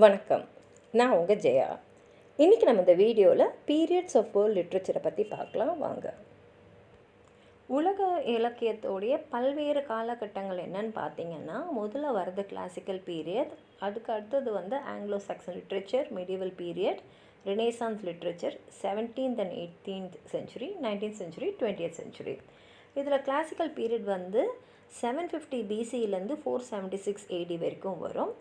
வணக்கம். நான் உங்கள் ஜெயா. இன்றைக்கி நம்ம இந்த வீடியோவில் பீரியட்ஸ் ஆஃப் வேர்ல்ட் லிட்ரேச்சரை பற்றி பார்க்கலாம் வாங்க. உலக இலக்கியத்தோடைய பல்வேறு காலகட்டங்கள் என்னன்னு பார்த்தீங்கன்னா, முதல்ல வர்றது கிளாசிக்கல் பீரியட், அதுக்கு அடுத்தது Anglo Saxon literature, medieval period, renaissance literature, 17th and 18th century, 19th century, 20th century. இதில் கிளாசிக்கல் பீரியட் 750 பிசியிலேருந்து 476 ஏடி வரைக்கும் வரும்.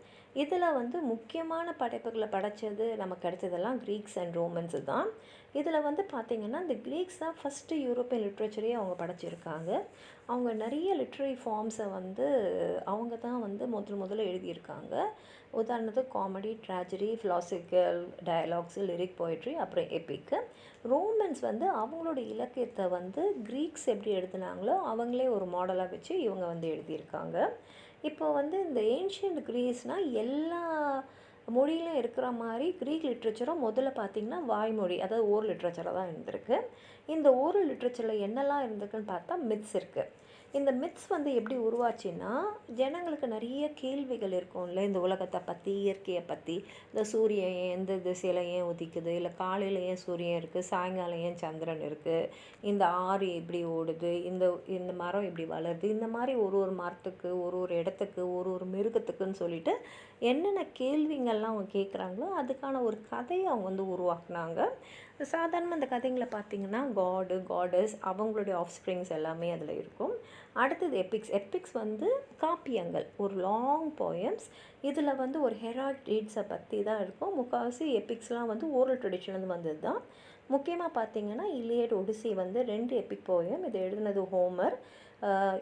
இதில் முக்கியமான படைப்புகளை படைத்தது நமக்கு கிடைச்சதெல்லாம் க்ரீக்ஸ் அண்ட் ரோமன்ஸு தான். இதில் பார்த்திங்கன்னா இந்த க்ரீக்ஸ் தான் ஃபஸ்ட்டு யூரோப்பியன் லிட்ரேச்சரையே அவங்க படைச்சிருக்காங்க. அவங்க நிறைய லிட்ரரி ஃபார்ம்ஸை அவங்க தான் முதல்ல எழுதியிருக்காங்க. உதாரணத்துக்கு comedy, tragedy, philosophical dialogues, lyric poetry, அப்புறம் எப்பிக்கு. ரோமன்ஸ் அவங்களோட இலக்கியத்தை க்ரீக்ஸ் எப்படி எழுதினாங்களோ அவங்களே ஒரு மாடலாக வச்சு இவங்க எழுதியிருக்காங்க. இப்போ இந்த ஏன்ஷியன்ட் க்ரீஸ்னால் எல்லா மொழியிலும் இருக்கிற மாதிரி க்ரீக் லிட்ரேச்சரும் முதல்ல பார்த்திங்கன்னா வாய்மொழி, அதாவது ஓரல் லிட்ரேச்சராக தான் இருந்திருக்கு. இந்த ஓரல் லிட்ரேச்சரில் என்னெல்லாம் இருந்திருக்குன்னு பார்த்தா மித்ஸ் இருக்குது. இந்த மித்ஸ் எப்படி உருவாச்சுன்னா, ஜனங்களுக்கு நிறைய கேள்விகள் இருக்கும்ல, இந்த உலகத்தை பற்றி, இயற்கையை பற்றி. இந்த சூரியன் எந்த திசையில் ஏன் உதிக்குது, இல்லை காலையில் ஏன் சூரியன் இருக்குது, சாயங்காலம் ஏன் சந்திரன் இருக்குது, இந்த ஆறு எப்படி ஓடுது, இந்த மரம் எப்படி வளருது, இந்த மாதிரி ஒரு ஒரு மரத்துக்கு, ஒரு ஒரு இடத்துக்கு, ஒரு ஒரு மிருகத்துக்குன்னு சொல்லிட்டு என்னென்ன கேள்விங்கள்லாம் அவங்க கேட்குறாங்களோ அதுக்கான ஒரு கதையை அவங்க உருவாக்குனாங்க. சாதாரணமாக அந்த கதைங்களை பார்த்திங்கன்னா காடு, காடஸ், அவங்களுடைய ஆஃப்ஸ்ப்ரிங்ஸ் எல்லாமே அதில் இருக்கும். அடுத்தது எப்பிக்ஸ் காப்பியங்கள், ஒரு லாங் போயம்ஸ். இதில் ஒரு ஹெராய்க் டீட்ஸை பற்றி தான் இருக்கும். முக்கால்வாசி எப்பிக்ஸ்லாம் ஓரல் ட்ரெடிஷன்லேருந்து வந்தது தான். முக்கியமாக பார்த்திங்கன்னா இலியட், ஒடிசி 2 எப்பிக் போயம். இது எழுதினது ஹோமர்.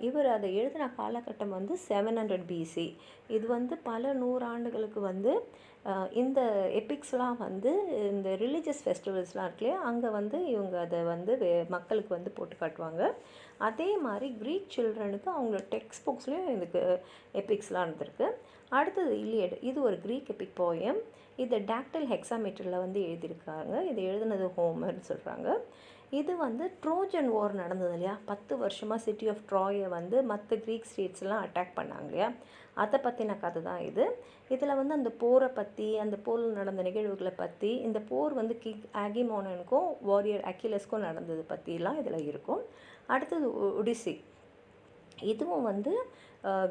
இவர் அதை எழுதின காலகட்டம் 700 பிசி. இது பல நூறாண்டுகளுக்கு இந்த எப்பிக்ஸ்லாம் இந்த ரிலீஜியஸ் ஃபெஸ்டிவல்ஸ்லாம் இருக்கு இல்லையா, அங்கே இவங்க அதை மக்களுக்கு போட்டு காட்டுவாங்க. அதே மாதிரி க்ரீக் சில்ட்ரனுக்கு அவங்களோட டெக்ஸ்ட் புக்ஸ்லேயும் இதுக்கு எப்பிக்ஸ்லாம் இருந்திருக்கு. அடுத்தது இலியட், இது ஒரு க்ரீக் எப்பிக் போயம். இதை டாக்டல் ஹெக்ஸாமீட்டரில் எழுதியிருக்காங்க. இது எழுதினது ஹோமர்னு சொல்கிறாங்க. இது ட்ரோஜன் வார் நடந்தது இல்லையா, 10 வருஷமாக சிட்டி ஆஃப் ட்ராயை மற்ற க்ரீக் ஸ்டேட்ஸ்லாம் அட்டாக் பண்ணாங்க இல்லையா, அதை பற்றின கதை தான் இது. இதில் அந்த போரை பற்றி, அந்த போரில் நடந்த நிகழ்வுகளை பற்றி, இந்த போர் கிங் ஆகிமோனனுக்கும் வாரியர் அக்கிலஸ்க்கும் நடந்தது பற்றிலாம் இதில் இருக்கும். அடுத்தது ஒடிசி, இதுவும்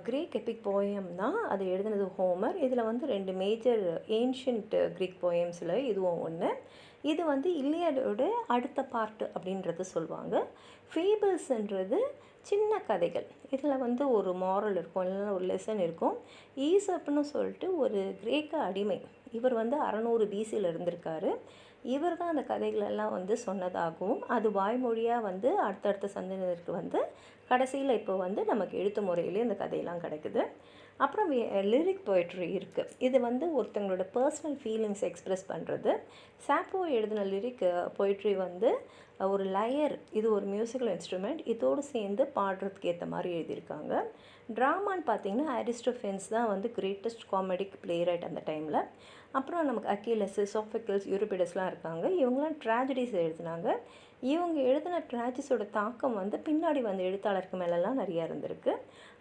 க்ரீக் எப்பிக் போயம் தான். அது எழுதினது ஹோமர். இதில் 2 மேஜர் ஏன்ஷியன்ட் க்ரீக் போயம்ஸில் இதுவும் ஒன்று. இது இல்லியடோட அடுத்த பார்ட்டு அப்படின்றத சொல்லுவாங்க. ஃபேபிள்ஸ்ன்றது சின்ன கதைகள். இதில் ஒரு மாரல் இருக்கும், இல்லைன்னா ஒரு லெசன் இருக்கும். ஈசப்னு சொல்லிட்டு ஒரு கிரேக்க அடிமை, இவர் 600 பிசியில் இருந்திருக்காரு. இவர் தான் அந்த கதைகளெல்லாம் சொன்னதாகவும், அது வாய்மொழியாக அடுத்தடுத்த சந்ததியினருக்கு கடைசியில் இப்போ நமக்கு எழுத்து முறையிலே இந்த கதையெல்லாம் கிடைக்குது. அப்புறம் லிரிக் போய்ட்ரி இருக்குது. இது ஒருத்தங்களோட பர்சனல் ஃபீலிங்ஸ் எக்ஸ்ப்ரெஸ் பண்ணுறது. சாப்போ எழுதின லிரிக் போய்ட்ரி ஒரு லயர், இது ஒரு மியூசிக்கல் இன்ஸ்ட்ருமெண்ட், இதோடு சேர்ந்து பாடுறதுக்கு ஏற்ற மாதிரி எழுதியிருக்காங்க. ட்ராமான்னு பார்த்திங்கன்னா அரிஸ்டோஃபென்ஸ் தான் கிரேட்டஸ்ட் காமெடிக் பிளேரைட் அந்த டைமில். அப்புறம் நமக்கு அக்கிலஸ், சோஃபோக்கிள்ஸ், யூரிபிடஸ்லாம் இருக்காங்க. இவங்களாம் ட்ராஜடிஸ் எழுதினாங்க. இவங்க எழுதின ட்ராஜடிஸோட தாக்கம் பின்னாடி எழுத்தாளருக்கு மேலெல்லாம் நிறையா இருந்திருக்கு.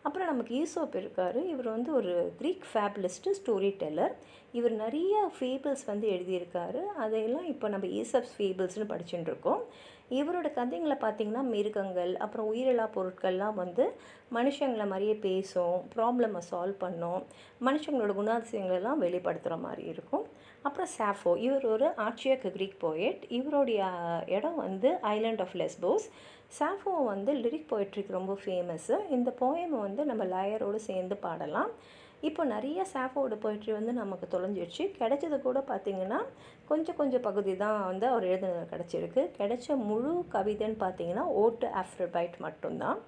அப்புறம் நமக்கு ஈசோப் இருக்கார். இவர் ஒரு க்ரீக் ஃபேபலிஸ்ட்டு, ஸ்டோரி டெல்லர். இவர் நிறைய ஃபேபிள்ஸ் எழுதியிருக்காரு. அதையெல்லாம் இப்போ நம்ம ஈசப்ஸ் ஃபேபிள்ஸ்னு படிச்சுட்டு இருக்கோம். இவரோட கதைங்களை பார்த்திங்கன்னா மிருகங்கள், அப்புறம் உயிரில்லா பொருட்கள்லாம் மனுஷங்களை மாதிரியே பேசும், ப்ராப்ளமை சால்வ் பண்ணும், மனுஷங்களோட குணாதிசயங்களெல்லாம் வெளிப்படுத்துகிற மாதிரி இருக்கும். அப்புறம் சாஃபோ, இவர் ஒரு ஆர்ச்சியக் க்ரீக் போயட். இவருடைய இடம் island of Lesbos. Sappho lyric போய்ட்ரிக்கு ரொம்ப ஃபேமஸ்ஸு. இந்த போயம் நம்ம லயரோடு சேர்ந்து பாடலாம். இப்போ நிறைய சாஃபோட போய்ட்ரி நமக்கு தொலைஞ்சிடுச்சு. கிடைச்சது கூட பார்த்திங்கன்னா கொஞ்சம் பகுதி தான் அவர் எழுதுனது கிடச்சிருக்கு. கிடைச்ச முழு கவிதைன்னு பார்த்திங்கன்னா ஓட்டு ஆஃப்ரோடைட் மட்டும்தான்.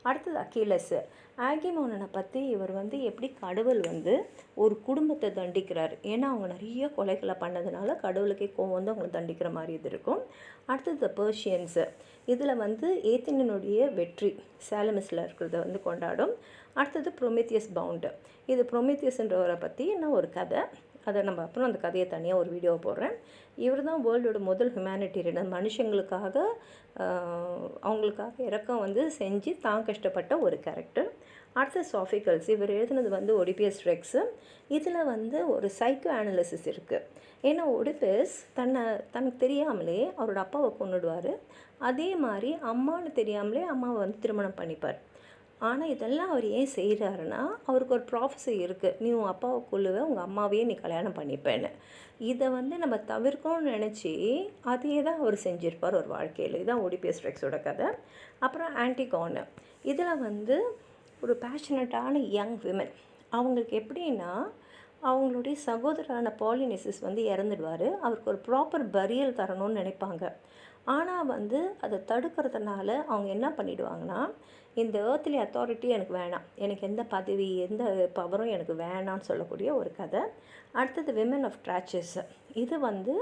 அடுத்தது அக்கிலஸ். ஆகிமோனனை பற்றி இவர் எப்படி கடவுள் ஒரு குடும்பத்தை தண்டிக்கிறார், ஏன்னா அவங்க நிறைய கொலைகளை பண்ணதுனால கடவுளுக்கே கோவம் அவங்களை தண்டிக்கிற மாதிரி இது இருக்கும். அடுத்தது பெர்ஷியன்ஸு. இதில் ஏத்தினனுடைய வெற்றி சாலமிஸில் இருக்கிறத கொண்டாடும். அடுத்தது ப்ரொமித்தியஸ் பவுண்டு. இது ப்ரொமித்தியஸ்ன்றவரை பற்றி ஒரு கதை. அதை நம்ம அப்புறம் அந்த கதையை தனியாக ஒரு வீடியோ போடுறேன். இவர் தான் வேர்ல்டோட முதல் ஹியூமனிட்டேரியன், மனுஷங்களுக்காக அவங்களுக்காக இறக்கம் செஞ்சு தான் கஷ்டப்பட்ட ஒரு கேரக்டர். அடுத்த சாஃபிகல்ஸ், இவர் எழுதுனது வந்து ஒடிபியஸ் ரெக்ஸு. இதில் வந்து ஒரு சைக்கோ அனாலிசிஸ் இருக்குது. ஏன்னா ஒடிபஸ் தனக்கு தெரியாமலே அவரோட அப்பாவை கொன்னுடுவார். அதே மாதிரி அம்மானு தெரியாமலே அம்மாவை வந்து திருமணம் பண்ணிப்பார். ஆனால் இதெல்லாம் அவர் ஏன் செய்கிறாருன்னா, அவருக்கு ஒரு ப்ராஃபஸி இருக்குது, நீ உன் அப்பாவை கொல்லுவ, உங்கள் அம்மாவையே நீ கல்யாணம் பண்ணிப்பேன்னு. இதை வந்து நம்ம தவிர்க்கணும்னு நினச்சி அதே தான் அவர் செஞ்சுருப்பார் ஒரு வாழ்க்கையில். இதுதான் ஒடிபியஸ் ரெக்ஸோட கதை. அப்புறம் ஆன்டிகானு, இதில் வந்து ஒரு பேஷனட்டான யங் விமன். அவங்களுக்கு எப்படின்னா, அவங்களுடைய சகோதரரான பாலினிசிஸ் வந்து இறந்துடுவார். அவருக்கு ஒரு ப்ராப்பர் பரியல் தரணும்னு நினைப்பாங்க. ஆனால் வந்து அதை தடுக்கிறதுனால அவங்க என்ன பண்ணிவிடுவாங்கன்னா, இந்த ஏர்த்லி அத்தாரிட்டி எனக்கு வேணாம், எனக்கு எந்த பதவி எந்த பவரும் எனக்கு வேணான்னு சொல்லக்கூடிய ஒரு கதை. அடுத்தது விமன் ஆஃப் ட்ராச்சஸ். இது வந்து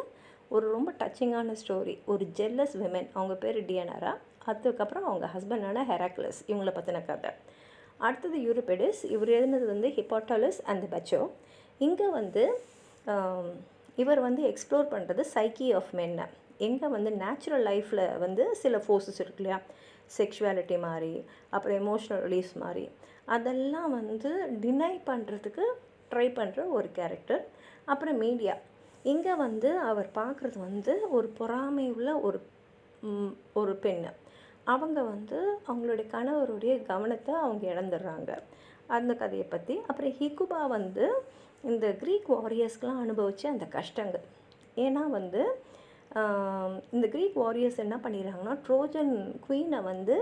ஒரு ரொம்ப டச்சிங்கான ஸ்டோரி. ஒரு ஜெல்லஸ் விமன், அவங்க பேர் டியனாரா, அதுக்கப்புறம் அவங்க ஹஸ்பண்டான ஹெராக்லஸ், இவங்களை பற்றின கதை. அடுத்தது யூரிபிடிஸ், இவர் எழுதுனது வந்து ஹிப்போட்டாலஸ் அண்ட் பச்சோ. இங்கே வந்து இவர் வந்து எக்ஸ்ப்ளோர் பண்ணுறது சைக்கி ஆஃப் மென்னை. எங்கே வந்து நேச்சுரல் லைஃப்பில் வந்து சில ஃபோர்ஸஸ் இருக்கு இல்லையா, செக்ஷுவாலிட்டி மாதிரி, அப்புறம் எமோஷ்னல் ரிலீஸ் மாதிரி, அதெல்லாம் வந்து டினை பண்ணுறதுக்கு ட்ரை பண்ணுற ஒரு கேரக்டர். அப்புறம் மீடியா, இங்கே வந்து அவர் பார்க்குறது வந்து ஒரு பொறாமை உள்ள ஒரு பெண். அவங்க வந்து அவங்களுடைய கணவருடைய கவனத்தை அவங்க இழந்துடுறாங்க, அந்த கதையை பற்றி. அப்புறம் ஹிகுபா வந்து இந்த க்ரீக் வாரியர்ஸ்க்கெலாம் அனுபவித்த அந்த கஷ்டங்கள். ஏன்னா வந்து இந்த க்ரீக் வாரியர்ஸ் என்ன பண்ணிடுறாங்கன்னா, ட்ரோஜன் குவீனை வந்து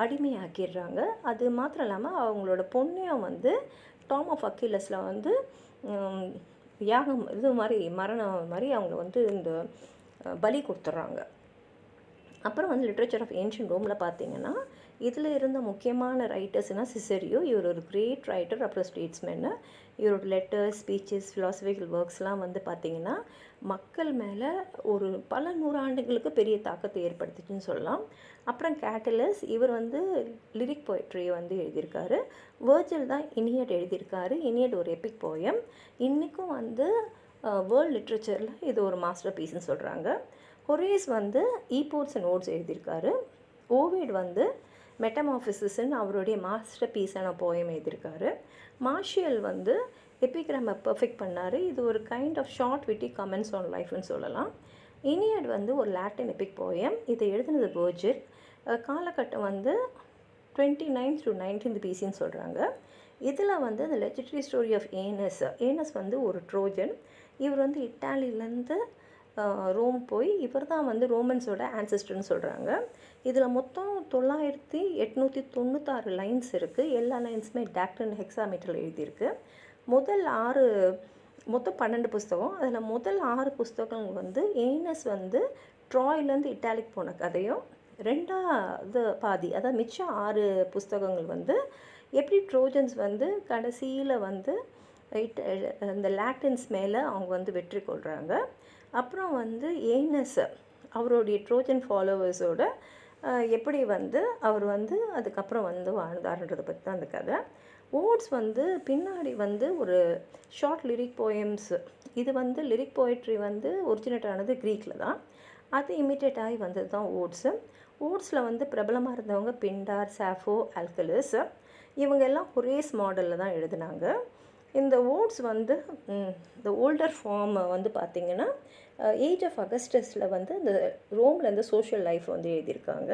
அடிமையாக்கிடுறாங்க. அது மாத்திரம் இல்லாமல் அவங்களோட பொண்ணையும் வந்து டாம் ஆஃப் அக்கிலஸில் வந்து யாகம் இது மாதிரி மரணம் மாதிரி அவங்கள வந்து இந்த பலி கொடுத்துட்றாங்க. அப்புறம் வந்து லிட்ரேச்சர் ஆஃப் ஏன்ஷியன்ட் ரோமில் பார்த்தீங்கன்னா, இதில் இருந்த முக்கியமான ரைட்டர்ஸ்னால் சிசரியோ, இவர் ஒரு கிரேட் ரைட்டர். அப்புறம் ஸ்டேட்ஸ்மென்னு, இவரோட லெட்டர்ஸ், ஸ்பீச்சஸ், ஃபிலாசபிக்கல் ஒர்க்ஸ்லாம் வந்து பார்த்திங்கன்னா மக்கள் மேலே ஒரு பல நூறாண்டுகளுக்கு பெரிய தாக்கத்தை ஏற்படுத்துச்சுன்னு சொல்லலாம். அப்புறம் கேட்டலஸ், இவர் வந்து லிரிக் போய்ட்ரி வந்து எழுதியிருக்காரு. வேர்ஜில் தான் இனியட் எழுதியிருக்காரு. இனியட் ஒரு எபிக் போயம். இன்றைக்கும் வந்து வேர்ல்டு லிட்ரேச்சரில் இது ஒரு மாஸ்டர் பீஸ்ன்னு சொல்கிறாங்க. ஹொரேஸ் வந்து ஈபோட்ஸ் அண்ட் ஓட்ஸ் எழுதியிருக்காரு. ஓவிட் வந்து மெட்டமாஃபிசிஸ்ன்னு அவருடைய மாஸ்டர் பீஸான போயம் எழுதியிருக்காரு. மார்ஷியல் வந்து எபிகிராமை பர்ஃபெக்ட் பண்ணார். இது ஒரு kind of short witty comments on லைஃப்னு சொல்லலாம். இனியட் வந்து ஒரு லாட்டின் எபிக் போயம். இதை எழுதினது வேர்ஜில். காலகட்டம் வந்து 29th to 19th BCன்னு சொல்கிறாங்க. இதில் வந்து இந்த லெஜெண்டரி ஸ்டோரி ஆஃப் ஏனஸ் வந்து ஒரு ட்ரோஜன். இவர் வந்து இட்டாலியிலேருந்து ரோம் போய், இவர் தான் வந்து ரோமன்ஸோட ஆன்சஸ்டர்னு சொல்கிறாங்க. இதில் மொத்தம் 9896 லைன்ஸ் இருக்குது. எல்லா லைன்ஸுமே டாக்டன் ஹெக்ஸாமீட்டரில் எழுதியிருக்கு. மொத்தம் 12 புஸ்தகம். அதில் முதல் 6 புஸ்தகங்கள் வந்து ஏனஸ் வந்து ட்ராயிலேருந்து இட்டாலிக் போன கதையும், ரெண்டாவது பாதி அதாவது மிச்சம் 6 புஸ்தகங்கள் வந்து எப்படி ட்ரோஜன்ஸ் வந்து கடைசியில் வந்து இந்த லாட்டின்ஸ் மேலே அவங்க வந்து வெற்றி கொள்கிறாங்க. அப்புறம் வந்து ஏனஸ் அவருடைய ட்ரோஜன் ஃபாலோவர்ஸோட எப்படி வந்து அவர் வந்து அதுக்கப்புறம் வந்து வாழ்ந்தாருன்றதை பற்றி தான் அந்த கதை. ஓட்ஸ் வந்து பின்னாடி வந்து ஒரு ஷார்ட் லிரிக் போயம்ஸ். இது வந்து லிரிக் போய்ட்ரி வந்து ஒரிஜினேட் ஆனது க்ரீக்கில் தான். அது இமிட்டேட் ஆகி வந்தது தான் ஓட்ஸு. ஓட்ஸில் வந்து பிரபலமாக இருந்தவங்க பிண்டார், சாஃபோ, ஆல்கலஸ், இவங்க எல்லாம் ஹொரேஸ் மாடலில் தான் எழுதினாங்க. இந்த ஓட்ஸ் வந்து இந்த ஓல்டர் ஃபார்ம் வந்து பார்த்திங்கன்னா ஏஜ் ஆஃப் அகஸ்டஸில் வந்து இந்த ரோமில் இந்த சோஷியல் லைஃப் வந்து எழுதியிருக்காங்க.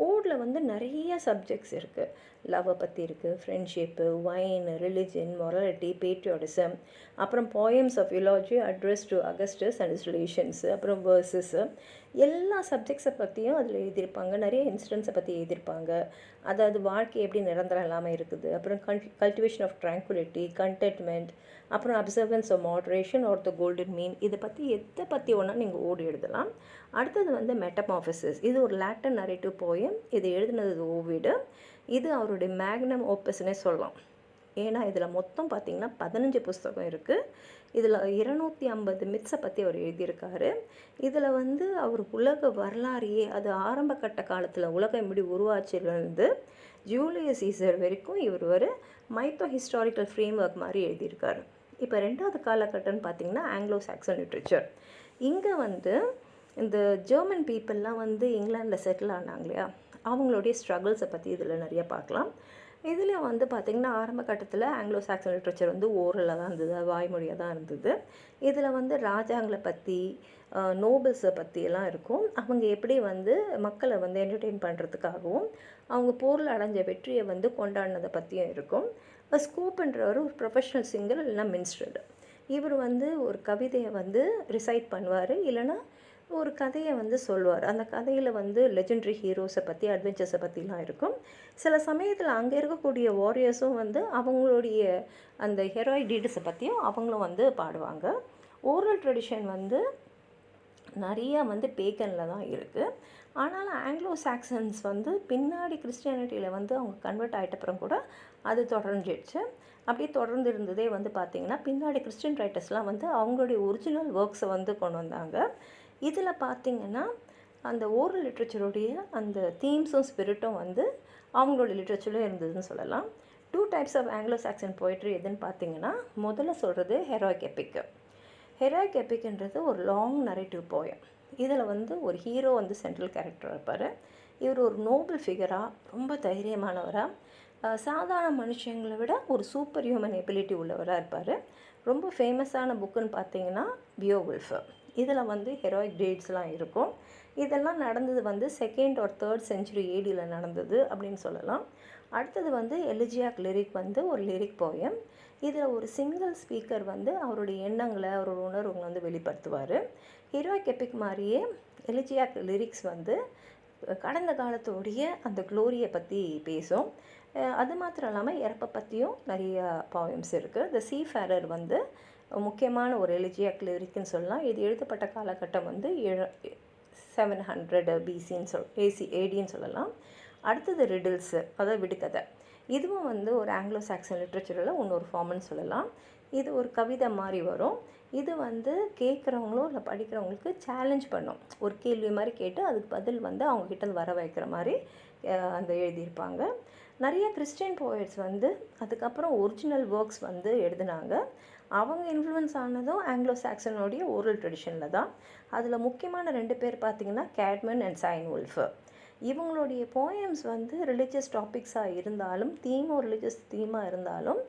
ஓடில் வந்து நிறைய சப்ஜெக்ட்ஸ் இருக்குது. லவ்வை பற்றி இருக்குது, friendship, wine, religion, morality, patriotism, அப்புறம் poems of eulogy address to Augustus and his relations, அப்புறம் வேர்சஸ்ஸு, எல்லா சப்ஜெக்ட்ஸை பற்றியும் அதில் எழுதியிருப்பாங்க. நிறைய இன்சிடென்ட்ஸை பற்றி எழுதியிருப்பாங்க. அதாவது வாழ்க்கை எப்படி நிரந்தரம் இல்லாமல் இருக்குது, அப்புறம் கல்டிவேஷன் ஆஃப் ட்ராங்குலிட்டி, கண்டென்ட்மெண்ட், அப்புறம் observance of moderation or the golden mean. இதை பற்றி எதை பற்றி ஒன்றா நீங்கள் ஓடி எழுதலாம். அடுத்தது வந்து மெட்டமாஃபிசிஸ். இது ஒரு லாட்டின் நரேட்டிவ் போயம். இது எழுதினது ஓவிடு. இது அவருடைய மேக்னம் ஓப்பஸ்னே சொல்லலாம். ஏன்னா இதில் மொத்தம் பார்த்திங்கன்னா 15 புஸ்தகம் இருக்குது. இதில் 250 மித்ஸை பற்றி அவர் எழுதியிருக்காரு. இதில் வந்து அவர் உலக வரலாறையே, அது ஆரம்ப கட்ட காலத்தில் உலகம் எப்படி உருவாச்சிலேருந்து ஜூலியஸ் சீசர் வரைக்கும் இவர் ஒரு மைத்தோ ஹிஸ்டாரிக்கல் ஃப்ரேம் ஒர்க் மாதிரி எழுதியிருக்காரு. இப்போ 2வது காலகட்டம்னு பார்த்திங்கன்னா ஆங்கிலோ சாக்சன் லிட்ரேச்சர். இங்கே வந்து இந்த ஜெர்மன் பீப்புளெலாம் வந்து இங்கிலாண்டில் செட்டில் ஆனாங்க இல்லையா, அவங்களுடைய ஸ்ட்ரகிள்ஸை பற்றி இதில் நிறைய பார்க்கலாம். இதில் வந்து பார்த்திங்கன்னா ஆரம்ப கட்டத்தில் ஆங்கிலோ சாக்சன் லிட்ரேச்சர் வந்து ஓரலாக தான் இருந்தது, வாய்மொழியாக தான் இருந்தது. இதில் வந்து ராஜாங்களை பற்றி நோபல்ஸை பற்றியெல்லாம் இருக்கும். அவங்க எப்படி வந்து மக்களை வந்து என்டர்டெயின் பண்ணுறதுக்காகவும் அவங்க போரில் அடைஞ்ச வெற்றியை வந்து கொண்டாடினதை பற்றியும் இருக்கும். ஸ்கூப்ன்றவர் ஒரு ப்ரொஃபஷ்னல் சிங்கர் இல்லைன்னா மினிஸ்டர். இவர் வந்து ஒரு கவிதையை வந்து ரிசைட் பண்ணுவார், இல்லைன்னா ஒரு கதையை வந்து சொல்லுவார். அந்த கதையில் வந்து லெஜெண்டரி ஹீரோஸை பற்றி அட்வென்ச்சர்ஸை பற்றிலாம் இருக்கும். சில சமயத்தில் அங்கே இருக்கக்கூடிய வாரியர்ஸும் வந்து அவங்களுடைய அந்த ஹெரோயிக் டீட்ஸை பற்றியும் அவங்களும் வந்து பாடுவாங்க. ஓரல் ட்ரெடிஷன் வந்து நிறையா வந்து பேக்கனில் தான் இருக்குது. ஆனாலும் ஆங்கிலோ சாக்சன்ஸ் வந்து பின்னாடி கிறிஸ்டியானிட்டியில் வந்து அவங்க கன்வெர்ட் ஆகிட்டப்புறம் கூட அது தொடர்ந்துடுச்சு. அப்படியே தொடர்ந்து இருந்ததே வந்து பார்த்திங்கன்னா பின்னாடி கிறிஸ்டியன் ரைட்டர்ஸ்லாம் வந்து அவங்களுடைய ஒரிஜினல் ஒர்க்ஸை வந்து கொண்டு வந்தாங்க. இதில் பார்த்திங்கன்னா அந்த ஓரல் லிட்ரேச்சருடைய அந்த தீம்ஸும் ஸ்பிரிட்டும் வந்து அவங்களோட லிட்ரேச்சரும் இருந்ததுன்னு சொல்லலாம். 2 types of Anglo Saxon poetry எதுன்னு பார்த்திங்கன்னா, முதல்ல சொல்கிறது ஹெரோயிக் எபிக். ஹெரோயிக் எபிக்ன்றது ஒரு லாங் நரேட்டிவ் போயம். இதில் வந்து ஒரு ஹீரோ வந்து சென்ட்ரல் கேரக்டராக இருப்பார். இவர் ஒரு நோபல் ஃபிகராக, ரொம்ப தைரியமானவராக, சாதாரண மனுஷங்களை விட ஒரு சூப்பர் ஹியூமன் எபிலிட்டி உள்ளவராக இருப்பார். ரொம்ப ஃபேமஸான புக்குன்னு பார்த்தீங்கன்னா பியோவுல்ஃப். இதில் வந்து ஹெரோயிக் டீட்ஸ்லாம் இருக்கும். இதெல்லாம் நடந்தது வந்து 2nd or 3rd century ADயில் நடந்தது அப்படின்னு சொல்லலாம். அடுத்தது வந்து எலிஜியாக் லிரிக் வந்து ஒரு லிரிக் போயம். இதில் ஒரு சிங்கிள் ஸ்பீக்கர் வந்து அவருடைய எண்ணங்களை, அவரோட உணர்வுங்களை வந்து வெளிப்படுத்துவார். ஹீரோயிக் எபிக் மாதிரியே எலிஜியாக் லிரிக்ஸ் வந்து கடந்த காலத்தோடைய அந்த க்ளோரியை பற்றி பேசும். அது மாத்திரம் இல்லாமல் இறப்பை பற்றியும் நிறைய போயம்ஸ் இருக்குது. த சீஃபேரர் வந்து முக்கியமான ஒரு எலிஜியாக் லிரிக்னு சொல்லலாம். இது எழுதப்பட்ட காலகட்டம் வந்து 700 BCன்னு ADன்னு சொல்லலாம். அடுத்தது ரிடில்ஸு, அதாவது விடுகதை. இதுவும் வந்து ஒரு ஆங்கிலோ சாக்சன் லிட்ரேச்சரில் இன்னொரு ஃபார்ம்னு சொல்லலாம். இது ஒரு கவிதை மாதிரி வரும். இது வந்து கேட்குறவங்களோ இல்லை படிக்கிறவங்களுக்கு சேலஞ்ச் பண்ணும். ஒரு கேள்வி மாதிரி கேட்டு அதுக்கு பதில் வந்து அவங்கக்கிட்ட வர வைக்கிற மாதிரி அந்த எழுதியிருப்பாங்க. நிறைய கிறிஸ்டியன் போயட்ஸ் வந்து அதுக்கப்புறம் ஒரிஜினல் ஒர்க்ஸ் வந்து எழுதினாங்க. அவங்க இன்ஃப்ளூயன்ஸ் ஆனதும் ஆங்கிலோ சாக்சனுடைய ஓரல் ட்ரெடிஷனில் தான். அதில் முக்கியமான 2 பேர் பார்த்திங்கன்னா கேட்மன் அண்ட் சைன்வுல்ஃப். இவங்களுடைய போயம்ஸ் வந்து ரிலீஜியஸ் டாபிக்ஸாக இருந்தாலும், தீமும் ரிலீஜியஸ் தீமாக இருந்தாலும்,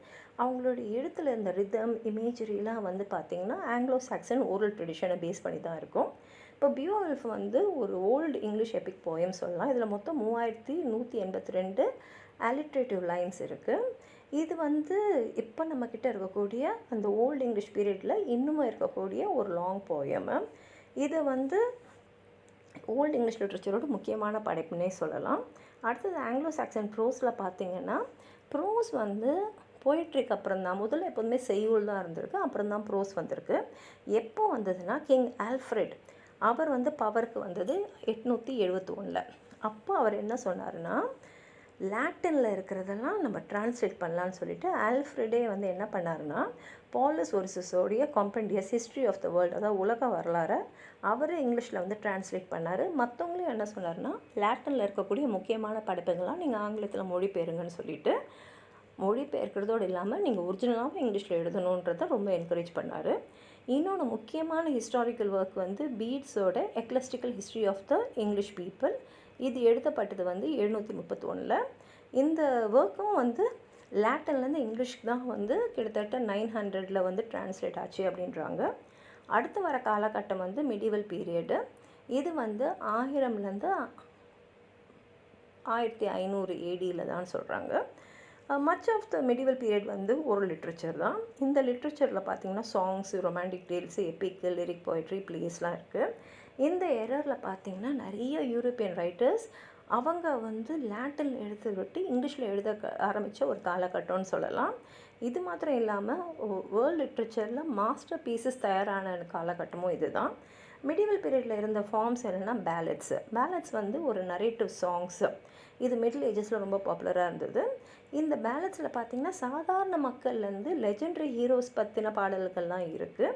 அவங்களுடைய எழுத்தில் இருந்த ரிதம், இமேஜரிலாம் வந்து பார்த்திங்கன்னா ஆங்கிலோ சாக்சன் ஓரல் ட்ரெடிஷனை பேஸ் பண்ணி தான் இருக்கும். இப்போ பியோவுல்ஃப் வந்து ஒரு ஓல்டு இங்கிலீஷ் எபிக் போயம் சொல்லலாம். இதில் மொத்தம் 3182 அலிட்ரேட்டிவ் லைன்ஸ் இருக்குது. இது வந்து இப்போ நம்மக்கிட்ட இருக்கக்கூடிய அந்த ஓல்டு இங்கிலீஷ் பீரியடில் இன்னும் இருக்கக்கூடிய ஒரு லாங் போயம். இது வந்து ஓல்டு இங்கிலீஷ் லிட்ரேச்சரோட முக்கியமான படைப்புன்னே சொல்லலாம். அடுத்தது ஆங்கிலோ சாக்சன் ப்ரோஸில் பார்த்திங்கன்னா, ப்ரோஸ் வந்து போய்ட்ரிக்கு அப்புறம் தான். முதல்ல எப்போதுமே செய்யுள் தான் இருந்திருக்கு, அப்புறம் தான் ப்ரோஸ் வந்திருக்கு. எப்போ வந்ததுன்னா கிங் ஆல்ஃப்ரெட் அவர் வந்து பவருக்கு வந்தது 871. அப்போ அவர் என்ன சொன்னார்னா, லாட்டினில் இருக்கிறதெல்லாம் நம்ம டிரான்ஸ்லேட் பண்ணலான்னு சொல்லிட்டு ஆல்ஃப்ரெடே வந்து என்ன பண்ணாருன்னா, பாலஸ் ஒரிசஸோடைய compendious history of the world, அதாவது உலக வரலாறை அவர் இங்கிலீஷில் வந்து டிரான்ஸ்லேட் பண்ணார். மற்றவங்களும் என்ன சொன்னார்னா, லாட்டினில் இருக்கக்கூடிய முக்கியமான படைப்புகள்லாம் நீங்கள் ஆங்கிலத்தில் மொழிபெயருங்கன்னு சொல்லிட்டு, மொழிபெயர்க்கிறதோடு இல்லாமல் நீங்கள் ஒரிஜினலாகவும் இங்கிலீஷில் எழுதணுன்றதை ரொம்ப என்கரேஜ் பண்ணார். இன்னொன்று முக்கியமான ஹிஸ்டாரிக்கல் ஒர்க் வந்து பீட்ஸோட ecclesiastical history of the English people. இது எழுதப்பட்டது வந்து 731. இந்த ஒர்க்கும் வந்து லாட்டின்லேருந்து இங்கிலீஷ்க்கு தான் வந்து கிட்டத்தட்ட 900 வந்து டிரான்ஸ்லேட் ஆச்சு அப்படின்றாங்க. அடுத்து வர காலகட்டம் வந்து மிடிவல் பீரியடு. இது வந்து 1000லேருந்து 1500 ADயில் தான் சொல்கிறாங்க. Much of the medieval period வந்து ஒரு லிட்ரேச்சர் தான். இந்த லிட்ரேச்சரில் பார்த்திங்கன்னா songs, romantic tales, epic, lyric poetry, ப்ளேஸ்லாம் இருக்குது. இந்த எரரில் பார்த்திங்கன்னா நிறைய யூரோப்பியன் ரைட்டர்ஸ் அவங்க வந்து லாட்டின் எழுத விட்டு இங்கிலீஷில் எழுத ஆரம்பித்த ஒரு காலகட்டம்னு சொல்லலாம். இது மாத்திரம் இல்லாமல் வேர்ல்டு லிட்ரேச்சரில் மாஸ்டர் பீசஸ் தயாரான காலகட்டமும் இது தான். மிடிவல் பீரியடில் இருந்த ஃபார்ம்ஸ் என்னென்னா பேலட்ஸ் வந்து ஒரு நரேட்டிவ் சாங்ஸு. இது மிடில் ஏஜஸில் ரொம்ப பாப்புலராக இருந்தது. இந்த பேலட்ஸில் பார்த்திங்கன்னா சாதாரண மக்கள்லேருந்து லெஜெண்டரி ஹீரோஸ் பற்றின பாடல்கள்லாம் இருக்குது.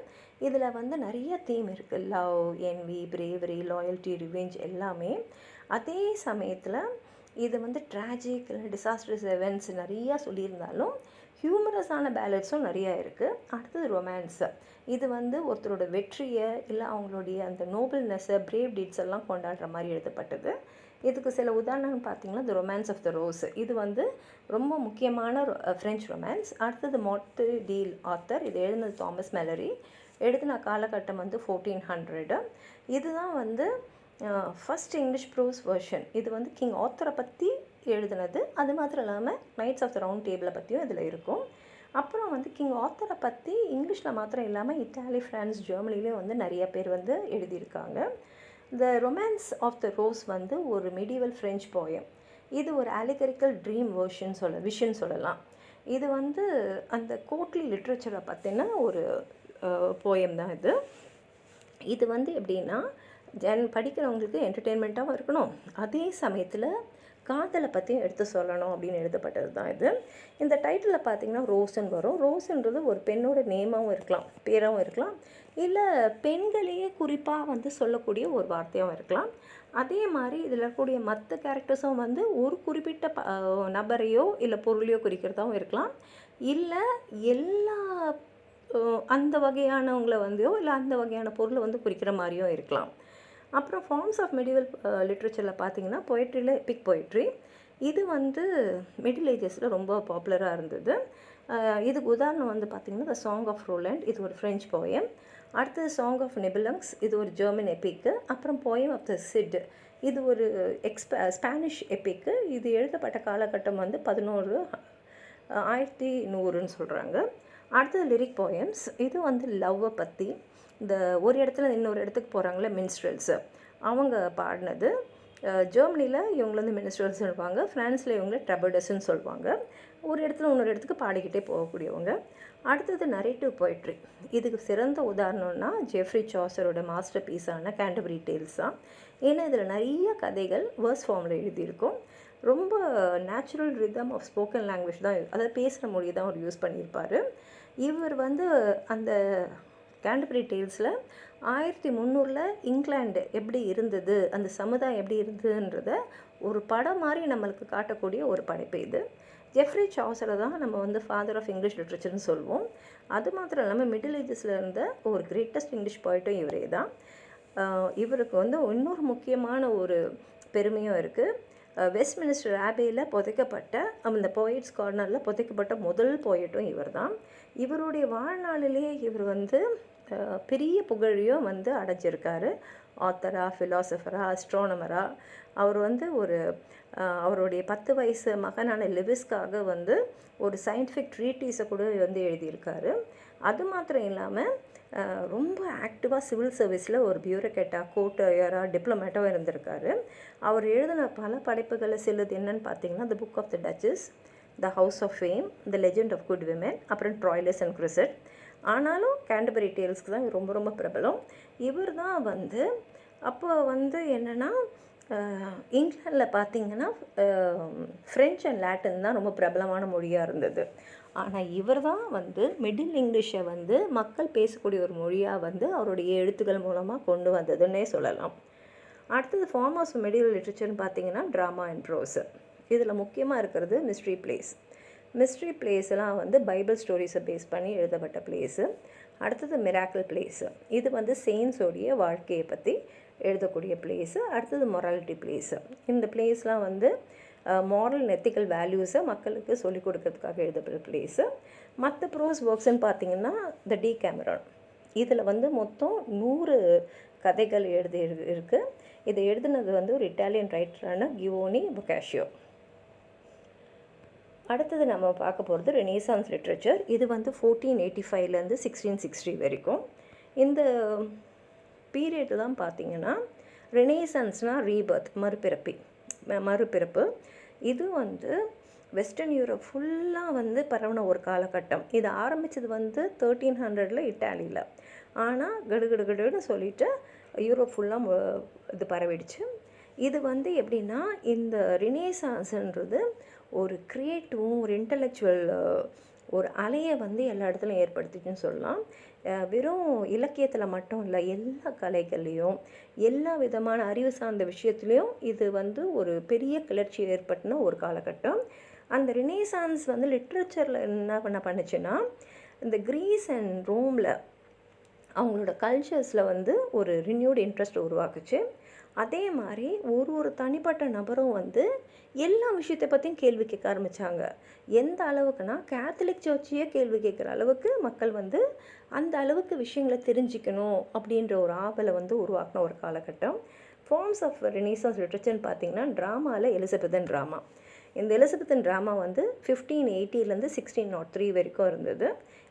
இதில் வந்து நிறைய தீம் இருக்குது. Love, envy, bravery, loyalty, revenge எல்லாமே. அதே சமயத்தில் இது வந்து ட்ராஜிக், டிசாஸ்டர்ஸ் எவென்ட்ஸ் நிறையா சொல்லியிருந்தாலும் ஹியூமரஸான பேலட்ஸும் நிறையா இருக்குது. அடுத்தது ரொமான்ஸு. இது வந்து ஒருத்தரோட வெற்றியை இல்லை அவங்களுடைய அந்த நோபல்னஸ்ஸை, பிரேவ் டீட்ஸ் எல்லாம் கொண்டாடுற மாதிரி எழுதப்பட்டது. இதுக்கு சில உதாரணங்கள் பார்த்திங்கன்னா the romance of the rose, இது வந்து ரொம்ப முக்கியமான ஃப்ரெஞ்ச் ரொமான்ஸ். அடுத்தது மொட்டு டீல் ஆத்தர், இது எழுதினது தாமஸ் மெலரி, எழுதின காலகட்டம் வந்து 1400. இதுதான் வந்து ஃபஸ்ட் இங்கிலீஷ் ப்ரோஸ் வெர்ஷன். இது வந்து கிங் ஆத்தரை பற்றி எழுதினது. அது மாத்திரம் இல்லாமல் நைட்ஸ் ஆஃப் த ரவுண்ட் டேபிளை பற்றியும் இதில் இருக்கும். அப்புறம் வந்து கிங் ஆத்தரை பற்றி இங்கிலீஷில் மாத்திரம் இல்லாமல் இத்தாலி, ஃப்ரான்ஸ், ஜெர்மனிலையும் வந்து நிறைய பேர் வந்து எழுதியிருக்காங்க. The romance of the rose வந்து ஒரு மெடிவல் ஃப்ரெஞ்ச் போயம். இது ஒரு அலிகரிக்கல் ட்ரீம் விஷன் சொல்லலாம். இது வந்து அந்த கோர்ட்லி லிட்ரேச்சரை பற்றின ஒரு போயம் தான் இது. இது வந்து எப்படின்னா படிக்கிறவங்களுக்கு என்டர்டெயின்மெண்ட்டாகவும் இருக்கணும், அதே சமயத்தில் காதலை பற்றியும் எடுத்து சொல்லணும் அப்படின்னு எழுதப்பட்டது தான் இது. இந்த டைட்டிலில் பார்த்திங்கன்னா ரோஸ்ன்னு வரும். ரோஸுன்றது ஒரு பெண்ணோட நேமாகவும் இருக்கலாம், பேராகவும் இருக்கலாம், இல்லை பெண்களையே குறிப்பாக வந்து சொல்லக்கூடிய ஒரு வார்த்தையாகவும் இருக்கலாம். அதே மாதிரி இதில் இருக்கக்கூடிய மற்ற கேரக்டர்ஸும் வந்து ஒரு குறிப்பிட்ட நபரையோ இல்லை பொருளையோ குறிக்கிறதாகவும் இருக்கலாம், இல்லை எல்லா அந்த வகையானவங்களை வந்துயோ இல்லை அந்த வகையான பொருளை வந்து குறிக்கிற மாதிரியும் இருக்கலாம். அப்புறம் ஃபார்ம்ஸ் ஆஃப் மெடிவல் லிட்ரேச்சரில் பார்த்திங்கன்னா பொயட்ரியில் எபிக் பொயட்ரி. இது வந்து மிடில் ஏஜஸில் ரொம்ப பாப்புலராக இருந்தது. இதுக்கு உதாரணம் வந்து பார்த்திங்கன்னா த சாங் ஆஃப் ரோலண்ட், இது ஒரு ஃப்ரெஞ்ச் போயம். அடுத்தது சாங் ஆஃப் நெபுலங்ஸ், இது ஒரு ஜெர்மன் எப்பிக்கு. அப்புறம் போயம் ஆஃப் த சிட், இது ஒரு ஸ்பானிஷ் எப்பிக்கு. இது எழுதப்பட்ட காலகட்டம் வந்து 1100ன்னு சொல்கிறாங்க. அடுத்தது லிரிக் போயம்ஸ், இது வந்து லவ்வை பற்றி. இந்த ஒரு இடத்துல இன்னொரு இடத்துக்கு போகிறாங்களே மினிஸ்ட்ரல்ஸு, அவங்க பாடினது. ஜெர்மனியில் இவங்களை வந்து மினிஸ்ட்ரல்ஸ் சொல்லுவாங்க, ஃப்ரான்ஸில் இவங்களை ட்ரபடஸ்ன்னு சொல்லுவாங்க. ஒரு இடத்துல இன்னொரு இடத்துக்கு பாடிக்கிட்டே போகக்கூடியவங்க. அடுத்தது நரேட்டிவ் பொயட்ரி. இதுக்கு சிறந்த உதாரணம்னா ஜெஃப்ரி சாசரோட மாஸ்டர் பீஸான கேண்டர்பரி டேல்ஸ் தான். ஏன்னா இதில் நிறைய கதைகள் வேர்ஸ் ஃபார்மில் எழுதியிருக்கும். ரொம்ப natural rhythm of spoken language தான், அதாவது பேசுகிற மொழி தான் அவர் யூஸ் பண்ணியிருப்பார். இவர் வந்து அந்த கேண்டர்பரி டேல்ஸில் 1300 இங்கிலாந்து எப்படி இருந்தது, அந்த சமுதாயம் எப்படி இருந்ததுன்றத ஒரு படம் மாதிரி நம்மளுக்கு காட்டக்கூடிய ஒரு படைப்பு இது. ஜெஃப்ரி சாசரை தான் நம்ம வந்து ஃபாதர் ஆஃப் இங்கிலீஷ் லிட்ரேச்சர்னு சொல்லுவோம். அது மாத்திரம் இல்லாமல் மிடில் ஏஜஸில் இருந்த ஒரு கிரேட்டஸ்ட் இங்கிலீஷ் போய்ட்டும் இவரே தான். இவருக்கு வந்து இன்னொரு முக்கியமான ஒரு பெருமையும் இருக்குது. வெஸ்ட்மினிஸ்டர் ஆபேயில் புதைக்கப்பட்ட அந்த போயிட்ஸ் கார்னரில் புதைக்கப்பட்ட முதல் போயிட்டும் இவர் தான். இவருடைய வாழ்நாளிலேயே இவர் வந்து பெரிய புகழையும் வந்து அடைஞ்சிருக்காரு. ஆத்தராக, ஃபிலாசபராக, அஸ்ட்ரானமராக. அவர் வந்து அவருடைய 10 வயசு மகனான லிவிஸ்க்காக வந்து ஒரு சயின்டிஃபிக் ட்ரீட்டீஸை கூட வந்து எழுதியிருக்காரு. அது மாத்திரம் இல்லாமல் ரொம்ப ஆக்டிவாக சிவில் சர்வீஸில் ஒரு பியூரோக்ராட்டாக, கோர்ட்டராக, டிப்ளமேட்டாக இருந்திருக்காரு. அவர் எழுதின பல படைப்புகளை சிலது என்னன்னு பார்த்தீங்கன்னா the book of the duchess, the house of fame, the legend of good women, அப்புறம் ட்ராய்லஸ் அண்ட் கிரிசட். ஆனாலும் கேண்டர்பரி டேல்ஸ்க்கு தான் ரொம்ப ரொம்ப பிரபலம். இவர் தான் வந்து அப்போ வந்து என்னென்னா இங்கிலாண்டில் பார்த்திங்கன்னா ஃப்ரெஞ்ச் அண்ட் லாட்டின் தான் ரொம்ப பிரபலமான மொழியாக இருந்தது. ஆனால் இவர் தான் வந்து மிடில் இங்கிலீஷை வந்து மக்கள் பேசக்கூடிய ஒரு மொழியாக வந்து அவருடைய எழுத்துக்கள் மூலமாக கொண்டு வந்ததுன்னே சொல்லலாம். அடுத்தது ஃபார்ம் ஆஃப் மெடிவல் லிட்ரேச்சர்னு பார்த்திங்கன்னா ட்ராமா அண்ட் ப்ரோஸ். இதில் முக்கியமாக இருக்கிறது மிஸ்ட்ரி பிளேஸ். மிஸ்ட்ரி பிளேஸ்லாம் வந்து பைபிள் ஸ்டோரிஸை பேஸ் பண்ணி எழுதப்பட்ட பிளேஸு. அடுத்தது மிராக்கிள் பிளேஸு, இது வந்து செயின்ஸோடைய வாழ்க்கையை பற்றி எழுதக்கூடிய பிளேஸு. அடுத்தது மொராலிட்டி பிளேஸு. இந்த பிளேஸ்லாம் வந்து மாரல் எத்திக்கல் வேல்யூஸை மக்களுக்கு சொல்லிக் கொடுக்கறதுக்காக எழுதப்பட்ட பிளேஸு. மற்ற ப்ரோஸ் ஒர்க்ஸ்ன்னு பார்த்திங்கன்னா த டீகேமரான், இதில் வந்து மொத்தம் 100 கதைகள் இருக்குது. இதை எழுதினது வந்து ஒரு இட்டாலியன் ரைட்டரான கியோனி பொக்காஷியோ. அடுத்தது நம்ம பார்க்க போகிறது ரெனேசான்ஸ் லிட்ரேச்சர். இது வந்து 1485லேருந்து 1660 வரைக்கும். இந்த பீரியடு தான் பார்த்திங்கன்னா ரெனேசான்ஸ்னால் ரீபர்த், மறுபிறப்பு. இது வந்து வெஸ்டர்ன் யூரோப் ஃபுல்லாக வந்து பரவின ஒரு காலகட்டம். இது ஆரம்பித்தது வந்து 1300 இட்டாலியில். ஆனால் கடுன்னு சொல்லிவிட்டு யூரோப் ஃபுல்லாக இது பரவிடுச்சு. இது வந்து எப்படின்னா இந்த ரினேசான்ஸுன்றது ஒரு க்ரியேட்டிவும் ஒரு இன்டலெக்சுவல் ஒரு அலையை வந்து எல்லா இடத்துலையும் ஏற்படுத்திச்சுன்னு சொல்லலாம். வெறும் இலக்கியத்தில் மட்டும் இல்லை, எல்லா கலைகள்லேயும் எல்லா விதமான அறிவு சார்ந்த விஷயத்துலேயும் இது வந்து ஒரு பெரிய கிளர்ச்சி ஏற்பட்டுன ஒரு காலகட்டம். அந்த ரினேசான்ஸ் வந்து லிட்ரேச்சரில் என்ன பண்ணுச்சுன்னா இந்த கிரீஸ் அண்ட் ரோமில் அவங்களோட கல்ச்சர்ஸில் வந்து ஒரு ரினியூட் இன்ட்ரெஸ்ட் உருவாக்குச்சு. அதே மாதிரி ஒரு தனிப்பட்ட நபரும் வந்து எல்லா விஷயத்தை பற்றியும் கேள்வி கேட்க ஆரம்பித்தாங்க. எந்த அளவுக்குன்னா கேத்தலிக் சர்ச்சையே கேள்வி கேட்குற அளவுக்கு மக்கள் வந்து அந்த அளவுக்கு விஷயங்களை தெரிஞ்சுக்கணும் அப்படின்ற ஒரு ஆவலை வந்து உருவாக்கின ஒரு காலகட்டம். ஃபார்ம்ஸ் ஆஃப் ரெனிசான்ஸ் லிட்ரேச்சர்னு பார்த்திங்கன்னா ட்ராமாவில் எலிசபெத்தன் ட்ராமா. இந்த எலிசபெத்தன் ட்ராமா வந்து 1580 1603 வரைக்கும் இருந்தது.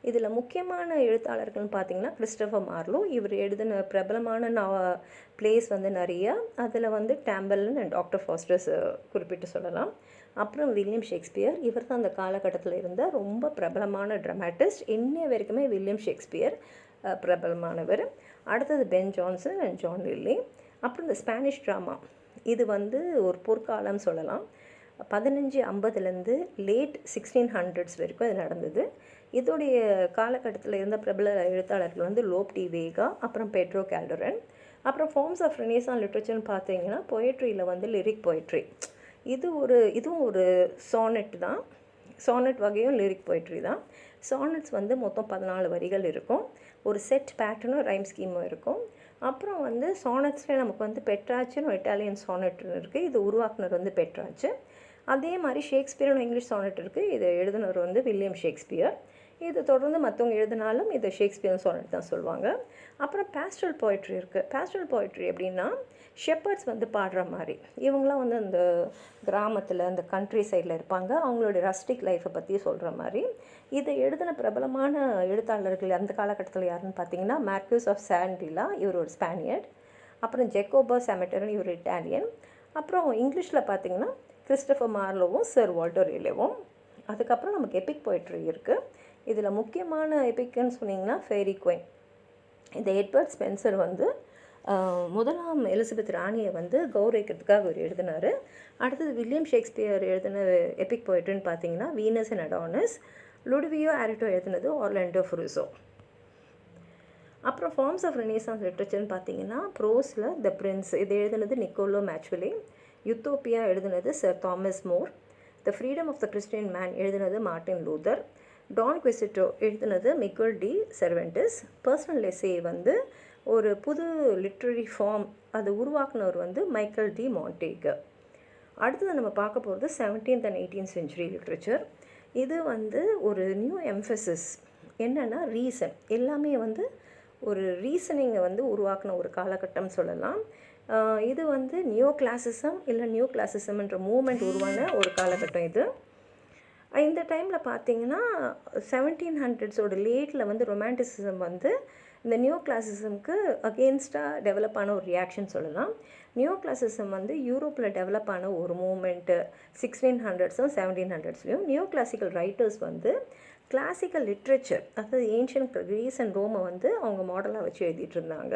இதில் முக்கியமான எழுத்தாளர்கள்னு பார்த்திங்கன்னா கிறிஸ்டோஃபர் மார்லோ. இவர் எழுதின பிரபலமான பிளேஸ் வந்து நிறையா. அதில் வந்து டேம்பலன் அண்ட் டாக்டர் ஃபாஸ்டர்ஸ் குறிப்பிட்டு சொல்லலாம். அப்புறம் வில்லியம் ஷேக்ஸ்பியர். இவர் தான் அந்த காலகட்டத்தில் இருந்த ரொம்ப பிரபலமான ட்ராமாட்டிஸ்ட். இன்னைய வரைக்குமே வில்லியம் ஷேக்ஸ்பியர் பிரபலமானவர். அடுத்தது Ben Jonson and John Lyly. அப்புறம் இந்த ஸ்பானிஷ் ட்ராமா, இது வந்து ஒரு பொற்காலம் சொல்லலாம். 1550 லேட் 1600s வரைக்கும் இது நடந்தது. இதோடைய காலகட்டத்தில் இருந்த பிரபல எழுத்தாளர்கள் வந்து லோப் டி வேகா, அப்புறம் பெட்ரோ கால்டரன். அப்புறம் ஃபார்ம்ஸ் ஆஃப் ரெனேசான்ஸ் லிட்ரேச்சர்னு பார்த்தீங்கன்னா பொயட்ரியில் வந்து லிரிக் பொயட்ரி. இதுவும் ஒரு சானட் தான். சானட் வகையும் லிரிக் பொயட்ரி தான். சானட்ஸ் வந்து மொத்தம் 14 வரிகள் இருக்கும். ஒரு செட் பேட்டர்னும் ரைம் ஸ்கீமும் இருக்கும். அப்புறம் வந்து சானட்ஸில் நமக்கு வந்து பெட்ராச்சுன்னு இட்டாலியன் சானட்னு இருக்குது. இது உருவாக்குனர் வந்து பெட்ராச்சு. அதே மாதிரி ஷேக்ஸ்பியர்னு இங்கிலீஷ் சானட் இருக்குது. இதை எழுதினவர் வந்து வில்லியம் ஷேக்ஸ்பியர். இது தொடர்ந்து மற்றவங்க எழுதினாலும் இதை ஷேக்ஸ்பியர் சானட் தான் சொல்லுவாங்க. அப்புறம் பேஸ்டல் போய்ட்ரி இருக்குது. பேஸ்டல் போய்ட்ரி அப்படின்னா ஷெப்பர்ட்ஸ் வந்து பாடுற மாதிரி. இவங்களாம் வந்து அந்த கிராமத்தில் அந்த கண்ட்ரி சைடில் இருப்பாங்க. அவங்களுடைய ரஸ்டிக் லைஃப்பை பற்றி சொல்கிற மாதிரி. இதை எழுதின பிரபலமான எழுத்தாளர்கள் அந்த காலகட்டத்தில் யாருன்னு பார்த்தீங்கன்னா மார்க்யூஸ் ஆஃப் சாண்டிலா, இவர் ஒரு ஸ்பானியர்ட். அப்புறம் ஜெக்கோபா சாமெட்டர்னு இவர் இட்டாலியன். அப்புறம் இங்கிலீஷில் பார்த்தீங்கன்னா கிறிஸ்டோஃபர் மார்லோவும் சர் வால்டர் ரேலேவும். அதுக்கப்புறம் நமக்கு எபிக் போய்ட்ரி இருக்குது. இதில் முக்கியமான எபிக்குன்னு சொன்னிங்கன்னா ஃபேரி குயின். இந்த எட்வர்ட் ஸ்பென்சர் வந்து முதலாம் எலிசபெத் ராணியை வந்து கௌரவிக்கிறதுக்காக அவர் எழுதினார். அடுத்தது வில்லியம் ஷேக்ஸ்பியர் எழுதின எபிக் போய்ட்ரின்னு பார்த்தீங்கன்னா வீனஸ் அண்ட் அடானஸ். லுடுவியோ ஆரிட்டோ எழுதினது ஆர்லாண்டோ ஃப்ரூசோ. அப்புறம் ஃபார்ம்ஸ் ஆஃப் ரெனேசான்ஸ் லிட்ரேச்சர்னு பார்த்தீங்கன்னா ப்ரோஸில் த பிரின்ஸ், இது எழுதினது நிக்கோலோ மேச்சுவலி. யுத்தோப்பியா எழுதினது sir Thomas More. The freedom of the Christian man எழுதினது மார்ட்டின் லூதர். டான் குவிசிட்டோ எழுதினது Miguel de Cervantes. Personal essay வந்து ஒரு புது லிட்ரரி ஃபார்ம், அது உருவாக்குனவர் வந்து மைக்கேல் டி மாண்டேக். அடுத்தது நம்ம பார்க்க போகிறது 17th and 18th century literature. இது வந்து ஒரு நியூ எம்ஃபசிஸ். என்னென்னா ரீசன், எல்லாமே வந்து ஒரு ரீசனிங்கை வந்து உருவாக்கின ஒரு காலகட்டம் சொல்லலாம். இது வந்து நியோ கிளாசிசம் இல்லை நியூ கிளாசிசம்ன்ற மூமெண்ட் உருவான ஒரு காலகட்டம் இது. இந்த டைமில் பார்த்தீங்கன்னா 1700s லேட்டில் வந்து ரொமான்டிசிசம் வந்து இந்த நியூ கிளாசிசம்க்கு அகெயின்ஸ்டாக டெவலப் ஆன ஒரு ரியாக்ஷன் சொல்லலாம். நியூ கிளாசிசம் வந்து யூரோப்பில் டெவலப் ஆன ஒரு movement 1600s 1700s. New classical writers வந்து கிளாசிக்கல் லிட்ரேச்சர், அதாவது ஏன்ஷியன்ட் கிரீஸ் அண்ட் ரோமை வந்து அவங்க மாடலாக வச்சு எழுதிட்டு இருந்தாங்க.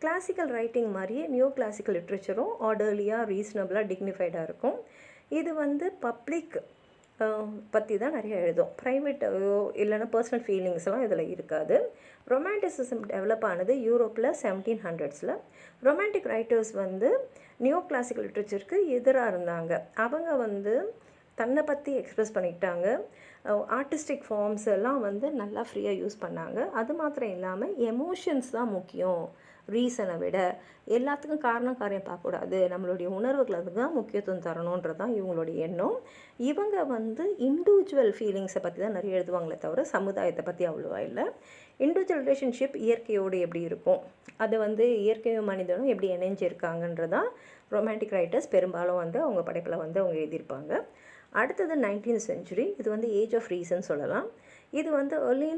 கிளாசிக்கல் ரைட்டிங் மாதிரியே நியூ கிளாசிக்கல் லிட்ரேச்சரும் ஆர்டர்லியாக, ரீசனபிளாக, டிக்னிஃபைடாக இருக்கும். இது வந்து பப்ளிக் பற்றி தான் நிறைய எழுதும். ப்ரைவேட்டோ இல்லைன்னா பர்சனல் ஃபீலிங்ஸ்லாம் இதில் இருக்காது. ரொமான்டிசிசம் டெவலப் ஆனது யூரோப்பில் 1700s. ரொமான்டிக் ரைட்டர்ஸ் வந்து நியூ கிளாசிக்கல் லிட்ரேச்சருக்கு எதிராக இருந்தாங்க. அவங்க வந்து தன்னை பற்றி எக்ஸ்ப்ரெஸ் பண்ணிக்கிட்டாங்க. ஆர்டிஸ்டிக் ஃபார்ம்ஸ் எல்லாம் வந்து நல்லா ஃப்ரீயாக யூஸ் பண்ணாங்க. அது மாத்திரம் இல்லாமல் எமோஷன்ஸ் தான் முக்கியம், ரீசனை விட. எல்லாத்துக்கும் காரணம் காரியம் பார்க்கக்கூடாது, நம்மளுடைய உணர்வுகள் அதுக்கு தான் முக்கியத்துவம் தரணுன்றது தான் இவங்களுடைய எண்ணம். இவங்க வந்து இண்டிவிஜுவல் ஃபீலிங்ஸை பற்றி தான் நிறைய எழுதுவாங்களே தவிர சமுதாயத்தை பற்றி அவ்வளோவா இல்லை. இண்டிவிஜுவல் ரிலேஷன்ஷிப் இயற்கையோடு எப்படி இருக்கும், அது வந்து இயற்கையும் மனிதனும் எப்படி இணைஞ்சிருக்காங்கன்றதான் ரொமான்டிக் ரைட்டர்ஸ் பெரும்பாலும் வந்து அவங்க படைப்பில் வந்து அவங்க எழுதியிருப்பாங்க. அடுத்தது 19th century. இது வந்து ஏஜ் ஆஃப் ரீசன் சொல்லலாம். இது வந்து ஏர்லி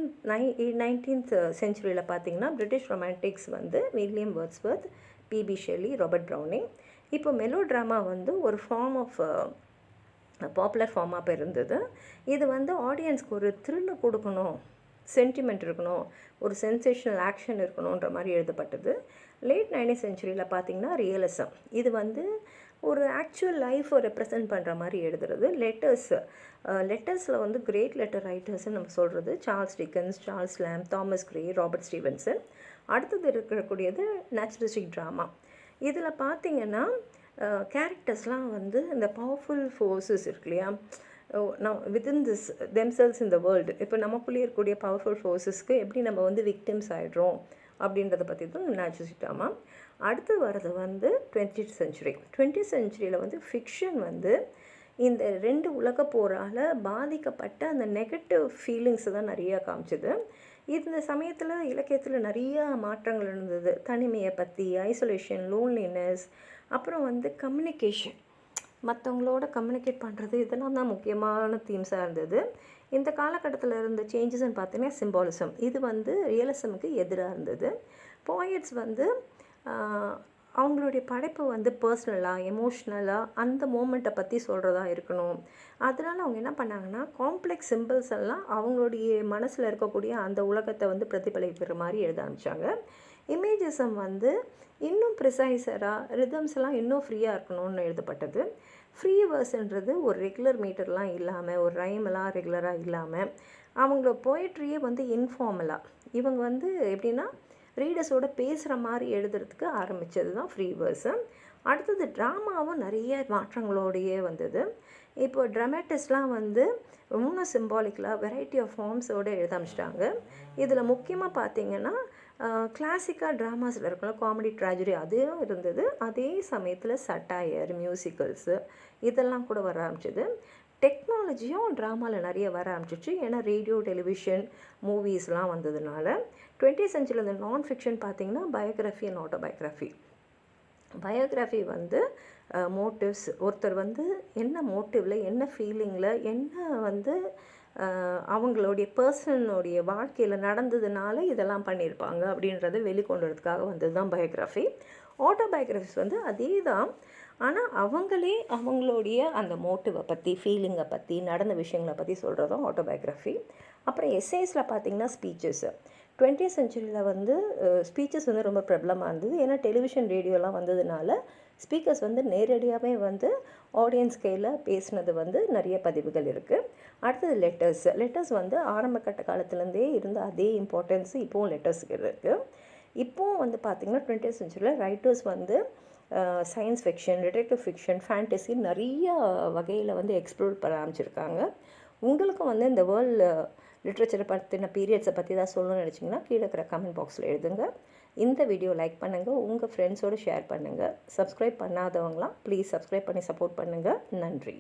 19th century பார்த்திங்கன்னா பிரிட்டிஷ் ரொமான்டிக்ஸ் வந்து William Wordsworth, P B Shelley, Robert Browning. இப்போ மெலோ ட்ராமா வந்து ஒரு ஃபார்ம் ஆஃப் பாப்புலர் ஃபார்மாக இருந்தது. இது வந்து ஆடியன்ஸ்க்கு ஒரு த்ரில்லை கொடுக்கணும், சென்டிமெண்ட் இருக்கணும், ஒரு சென்சேஷனல் ஆக்ஷன் இருக்கணுன்ற மாதிரி எழுதப்பட்டது. லேட் 19th century பார்த்திங்கன்னா ரியலிசம். இது வந்து ஒரு ஆக்சுவல் லைஃப்பை ரெப்ரசன்ட் பண்ணுற மாதிரி எழுதுறது. லெட்டர்ஸில் வந்து கிரேட் லெட்டர் ரைட்டர்ஸ்ன்னு நம்ம சொல்கிறது Charles Dickens, Charles Lamb, Thomas Gray, Robert Stevenson. அடுத்தது இருக்கக்கூடியது நேச்சுரலிஸ்டிக் ட்ராமா. இதில் பார்த்திங்கன்னா கேரக்டர்ஸ்லாம் வந்து இந்த பவர்ஃபுல் ஃபோர்ஸஸ் இருக்கு இல்லையா, within this themselves in the world. இப்போ நமக்குள்ளேயே இருக்கக்கூடிய பவர்ஃபுல் ஃபோர்ஸஸ்க்கு எப்படி நம்ம வந்து விக்டிம்ஸ் ஆகிடுறோம் அப்படின்றத பற்றி தான் நேச்சுரலிஸ்டிக் ட்ராமா. அடுத்து வர்றது வந்து 20th செஞ்சுரி. 20th செஞ்சுரியில் வந்து ஃபிக்ஷன் வந்து இந்த 2 உலகப் போரால் பாதிக்கப்பட்ட அந்த நெகட்டிவ் ஃபீலிங்ஸை தான் நிறையா காமிச்சது. இந்த சமயத்தில் இலக்கியத்தில் நிறையா மாற்றங்கள் இருந்தது. தனிமையை பற்றி, ஐசோலேஷன், லோன்லினஸ், அப்புறம் வந்து கம்யூனிகேஷன், மற்றவங்களோட கம்யூனிகேட் பண்ணுறது, இதெல்லாம் தான் முக்கியமான தீம்ஸாக இருந்தது. இந்த காலகட்டத்தில் இருந்த சேஞ்சஸ்ன்னு பார்த்தீங்கன்னா சிம்பாலிசம், இது வந்து ரியலிசமுக்கு எதிராக இருந்தது. போயட்ஸ் வந்து அவங்களுடைய படைப்பு வந்து பர்சனலாக, எமோஷ்னலாக அந்த மூமெண்ட்டை பற்றி சொல்கிறதா இருக்கணும். அதனால் அவங்க என்ன பண்ணாங்கன்னா காம்ப்ளெக்ஸ் சிம்பிள்ஸ் எல்லாம் அவங்களுடைய மனசில் இருக்கக்கூடிய அந்த உலகத்தை வந்து பிரதிபலிக்கிற மாதிரி எழுத ஆரம்பித்தாங்க. இமேஜிசம் வந்து இன்னும் ப்ரிசைஸராக, ரிதம்ஸ்லாம் இன்னும் ஃப்ரீயாக இருக்கணும்னு எழுதப்பட்டது. ஃப்ரீ வேர்ஸ்ன்றது ஒரு ரெகுலர் மீட்டர்லாம் இல்லாமல், ஒரு ரைமெல்லாம் ரெகுலராக இல்லாமல், அவங்களோட போய்ட்ரியே வந்து இன்ஃபார்மலாக, இவங்க வந்து எப்படின்னா ரீடர்ஸோடு பேசுகிற மாதிரி எழுதுறதுக்கு ஆரம்பித்தது தான் ஃப்ரீ வேர்ஸு. அடுத்தது ட்ராமாவும் நிறைய மாற்றங்களோடையே வந்தது. இப்போ ட்ராமாட்டிஸ்ட்லாம் வந்து ரொம்ப சிம்பாலிக்கலாக வெரைட்டி ஆஃப் ஃபார்ம்ஸோடு எழுத ஆரம்பிச்சிட்டாங்க. இதில் முக்கியமாக பார்த்திங்கன்னா கிளாசிக்காக ட்ராமாஸில் இருக்கலாம், காமெடி, ட்ராஜடி அதுவும் இருந்தது. அதே சமயத்தில் சட்டாயர், மியூசிக்கல்ஸு இதெல்லாம் கூட வர ஆரம்பிச்சிது. டெக்னாலஜியும் ட்ராமாவில் நிறைய வர ஆரம்பிச்சிச்சு. ஏன்னா ரேடியோ, டெலிவிஷன், மூவிஸ்லாம் வந்ததுனால. 20th செஞ்சுரியில் இந்த நான் ஃபிக்ஷன் பார்த்திங்கன்னா பயோகிராஃபி அண்ட் ஆட்டோபயோகிராஃபி. பயோகிராஃபி வந்து மோட்டிவ்ஸ், ஒருத்தர் வந்து என்ன மோட்டிவில், என்ன ஃபீலிங்கில், என்ன வந்து அவங்களுடைய பர்சனுடைய வாழ்க்கையில் நடந்ததுனால இதெல்லாம் பண்ணியிருப்பாங்க அப்படின்றத வெளிக்கொண்டு வரதுக்காக வந்தது தான் பயோகிராஃபி. ஆட்டோபயோகிராஃபிஸ் வந்து அதே தான், ஆனால் அவங்களே அவங்களுடைய அந்த மோட்டிவை பற்றி, ஃபீலிங்கை பற்றி, நடந்த விஷயங்களை பற்றி சொல்கிறதும் ஆட்டோபயோகிராஃபி. அப்புறம் எஸ்ஏஸில் பார்த்திங்கன்னா ஸ்பீச்சஸ். 20th செஞ்சுரியில் வந்து ஸ்பீச்சஸ் வந்து ரொம்ப பிரபலமாக இருந்தது. ஏன்னா டெலிவிஷன், ரேடியோலாம் வந்ததுனால ஸ்பீக்கர்ஸ் வந்து நேரடியாகவே வந்து ஆடியன்ஸ் கையில் பேசினது வந்து நிறைய பதிவுகள் இருக்குது. அடுத்தது லெட்டர்ஸ் வந்து ஆரம்ப கட்ட காலத்துலேருந்தே இருந்த அதே இம்பார்ட்டன்ஸ் இப்போவும் லெட்டர்ஸுக்கு இருக்குது. இப்போவும் வந்து பார்த்திங்கன்னா 20th செஞ்சுரியில் ரைட்டர்ஸ் வந்து science fiction, detective fiction, fantasy நிறைய வகையில் வந்து எக்ஸ்ப்ளோர் பண்ண ஆரம்பிச்சிருக்காங்க. உங்களுக்கும் வந்து இந்த வேர்ல்டு லிட்ரேச்சரை பற்றின பீரியட்ஸை பற்றி தான் சொல்லணும்னு நினச்சிங்கன்னா கீழே இருக்கிற கமெண்ட் பாக்ஸில் எழுதுங்க. இந்த வீடியோ லைக் பண்ணுங்கள், உங்கள் ஃப்ரெண்ட்ஸோடு ஷேர் பண்ணுங்கள். சப்ஸ்கிரைப் பண்ணாதவங்களாம் ப்ளீஸ் சப்ஸ்கிரைப் பண்ணி சப்போர்ட் பண்ணுங்கள். நன்றி.